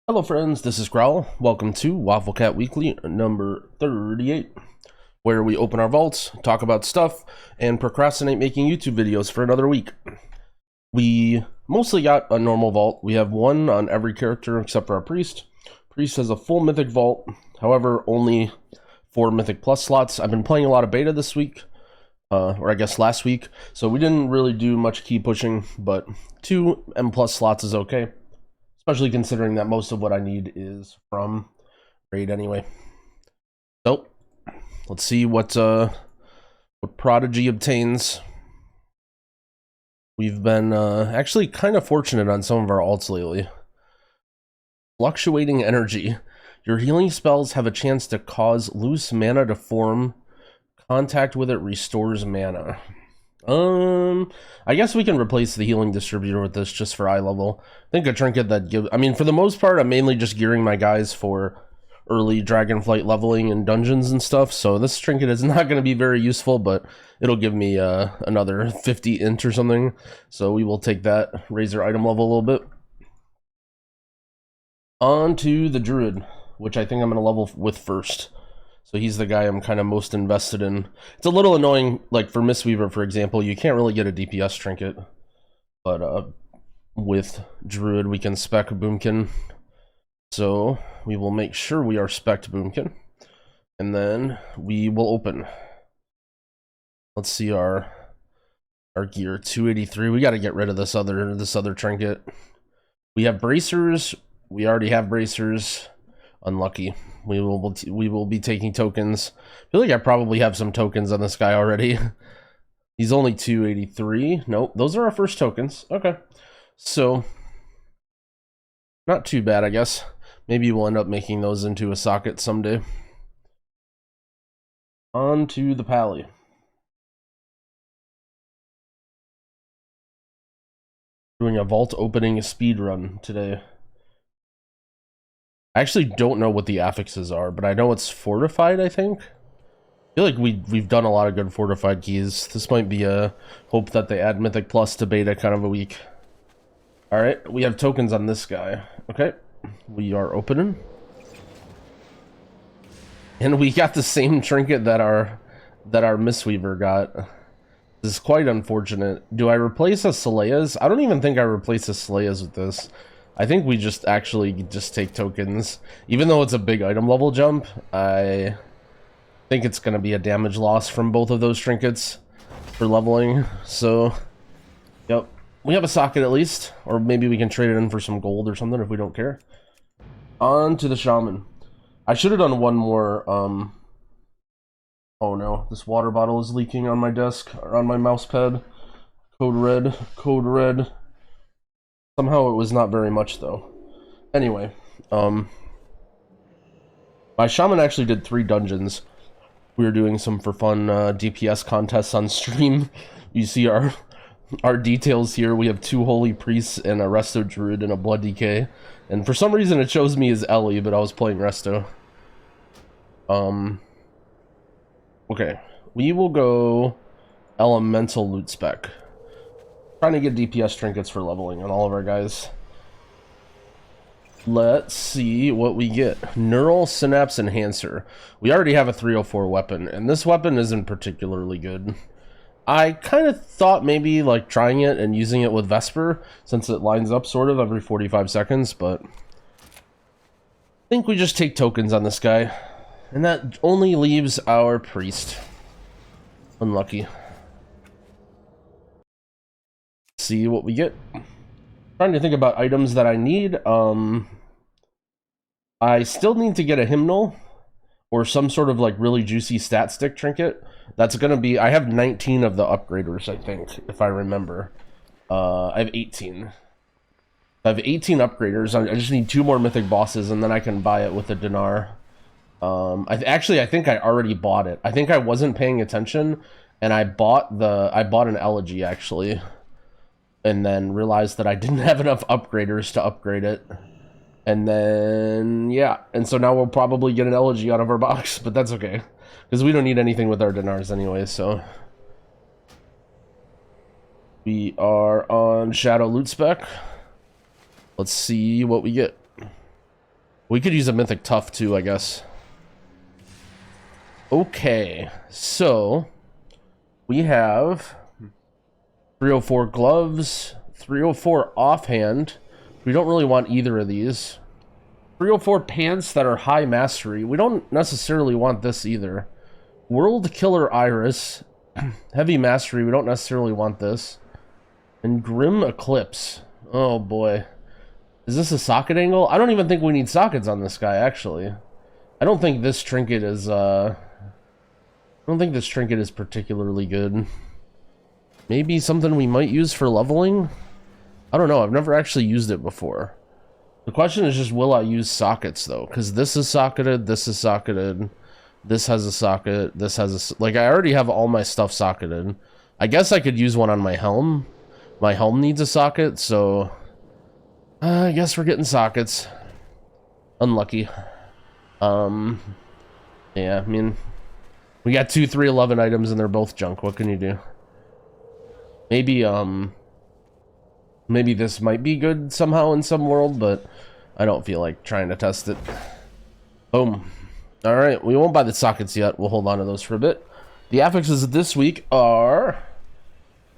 Hello friends, this is Growl. Welcome to Wafflecat Weekly number 38, where we open our vaults, talk about stuff, and procrastinate making YouTube videos for another week. We mostly got a normal vault. We have one on every character except for our priest. Priest has a full mythic vault, however only 4 mythic plus slots. I've been playing a lot of beta this week, or I guess last week, so we didn't really do much key pushing, but 2 M plus slots is okay. Especially considering that most of what I need is from raid anyway. So, let's see what Prodigy obtains. We've been actually kind of fortunate on some of our alts lately. Fluctuating energy. Your healing spells have a chance to cause loose mana to form. Contact with it restores mana. I guess we can replace the healing distributor with this just for eye level. I think a trinket that gives, I mean, for the most part, I'm mainly just gearing my guys for early dragonflight leveling and dungeons and stuff. So this trinket is not going to be very useful, but it'll give me another 50 int or something. So we will take that, raise our item level a little bit. On to the druid, which I think I'm going to level with first. So he's the guy I'm kind of most invested in. It's a little annoying, like for Mistweaver, for example, you can't really get a DPS trinket. But with Druid, we can spec Boomkin. So we will make sure we are spec'd Boomkin. And then we will open. Let's see our gear, 283. We got to get rid of this other trinket. We have bracers. We already have bracers. Unlucky. We will be taking tokens. I feel like I probably have some tokens on this guy already. He's only 283. Nope, those are our first tokens. Okay, so not too bad, I guess. Maybe we'll end up making those into a socket someday. On to the pally. Doing a vault opening speed run today. I actually don't know what the affixes are, but I know it's fortified, I think. I feel like we've done a lot of good fortified keys. This might be a hope that they add Mythic Plus to beta kind of a week. Alright, we have tokens on this guy. Okay, we are opening. And we got the same trinket that our Mistweaver got. This is quite unfortunate. Do I replace a Salea's? I don't even think I replace a Salea's with this. I think we just actually just take tokens. Even though it's a big item level jump, I think it's going to be a damage loss from both of those trinkets for leveling. So, yep. We have a socket at least. Or maybe we can trade it in for some gold or something if we don't care. On to the shaman. I should have done one more. Oh no, this water bottle is leaking on my desk, or on my mouse pad. Code red, code red. Somehow it was not very much though. Anyway, my shaman actually did 3 dungeons. We were doing some for fun DPS contests on stream. You see our details here. We have 2 holy priests and a resto druid and a blood decay. And for some reason it shows me as Ellie, but I was playing resto. Okay, we will go elemental loot spec. Trying to get DPS trinkets for leveling on all of our guys. Let's see what we get. Neural Synapse Enhancer. We already have a 304 weapon, and this weapon isn't particularly good. I kind of thought maybe like trying it and using it with Vesper, since it lines up sort of every 45 seconds, but I think we just take tokens on this guy. And that only leaves our priest. Unlucky. See what we get. Trying to think about items that I need. I still need to get a hymnal or some sort of like really juicy stat stick trinket. That's gonna be, I have 19 of the upgraders, I think, if I remember. I have 18. I have 18 upgraders. I just need 2 more mythic bosses and then I can buy it with a dinar. I think I already bought it. I think I wasn't paying attention and I bought an elegy actually. And then realized that I didn't have enough upgraders to upgrade it. And then, yeah. And so now we'll probably get an elegy out of our box, but that's okay. Because we don't need anything with our dinars anyway, so. We are on Shadow Loot Spec. Let's see what we get. We could use a mythic tough too, I guess. Okay, so we have 304 gloves, 304 offhand. We don't really want either of these. 304 pants that are high mastery. We don't necessarily want this either. World Killer Iris, heavy mastery. We don't necessarily want this. And Grim Eclipse. Oh boy. Is this a socket angle? I don't even think we need sockets on this guy, actually. I don't think this trinket is, I don't think this trinket is particularly good. Maybe something we might use for leveling? I don't know. I've never actually used it before. The question is just, will I use sockets, though? Because this is socketed, this is socketed, this has a socket, this has a... Like, I already have all my stuff socketed. I guess I could use one on my helm. My helm needs a socket, so... I guess we're getting sockets. Unlucky. Yeah, I mean... We got 2 311 items, and they're both junk. What can you do? Maybe, maybe this might be good somehow in some world, but I don't feel like trying to test it. Boom. Alright, we won't buy the sockets yet. We'll hold on to those for a bit. The affixes this week are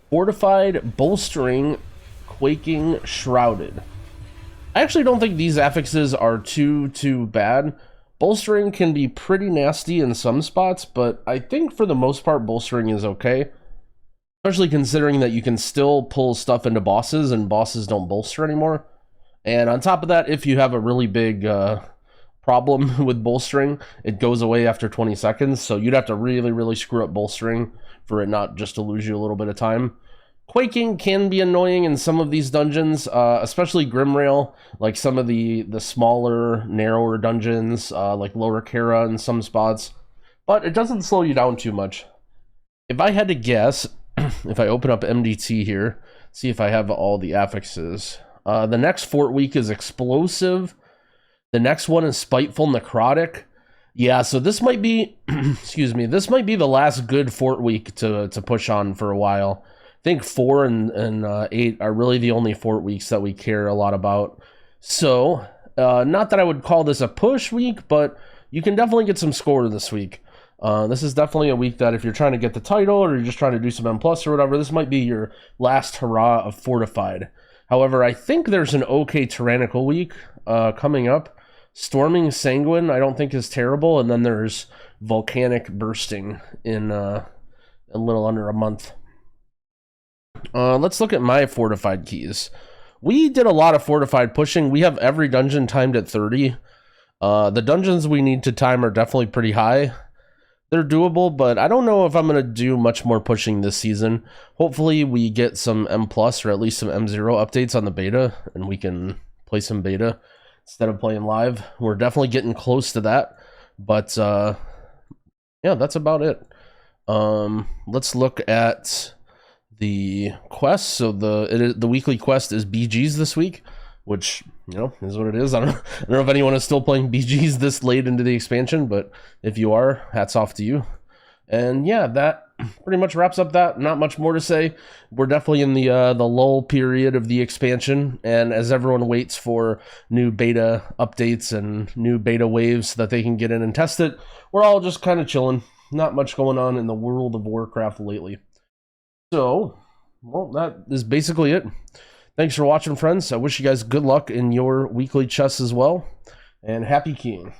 Fortified, Bolstering, Quaking, Shrouded. I actually don't think these affixes are too bad. Bolstering can be pretty nasty in some spots, but I think for the most part, Bolstering is okay. Especially considering that you can still pull stuff into bosses, and bosses don't bolster anymore. And on top of that, if you have a really big problem with bolstering, it goes away after 20 seconds. So you'd have to really screw up bolstering for it not just to lose you a little bit of time. Quaking can be annoying in some of these dungeons, especially Grimrail, like some of the smaller, narrower dungeons, like Lower Kara in some spots. But it doesn't slow you down too much. If I had to guess, if I open up MDT here, see if I have all the affixes. The next fort week is Explosive. The next one is Spiteful Necrotic. Yeah, so this might be, excuse me, this might be the last good fort week to push on for a while. I think 4 and 8 are really the only fort weeks that we care a lot about. So, not that I would call this a push week, but you can definitely get some score this week. This is definitely a week that if you're trying to get the title or you're just trying to do some M+ or whatever, this might be your last hurrah of Fortified. However, I think there's an okay Tyrannical week coming up. Storming Sanguine I don't think is terrible, and then there's Volcanic Bursting in a little under a month. Let's look at my Fortified keys. We did a lot of Fortified pushing. We have every dungeon timed at 30. The dungeons we need to time are definitely pretty high. They're doable, but I don't know if I'm going to do much more pushing this season. Hopefully we get some M+ or at least some M0 updates on the beta, and we can play some beta instead of playing live. We're definitely getting close to that, but yeah, that's about it. Let's look at the quest. So the weekly quest is BGs this week, which, you know, is what it is. I don't know if anyone is still playing BGs this late into the expansion, but if you are, hats off to you. And yeah, that pretty much wraps up that. Not much more to say. We're definitely in the lull period of the expansion, and as everyone waits for new beta updates and new beta waves so that they can get in and test it, we're all just kind of chilling. Not much going on in the World of Warcraft lately. So, well, that is basically it. Thanks for watching, friends. I wish you guys good luck in your weekly chests as well, and happy keying.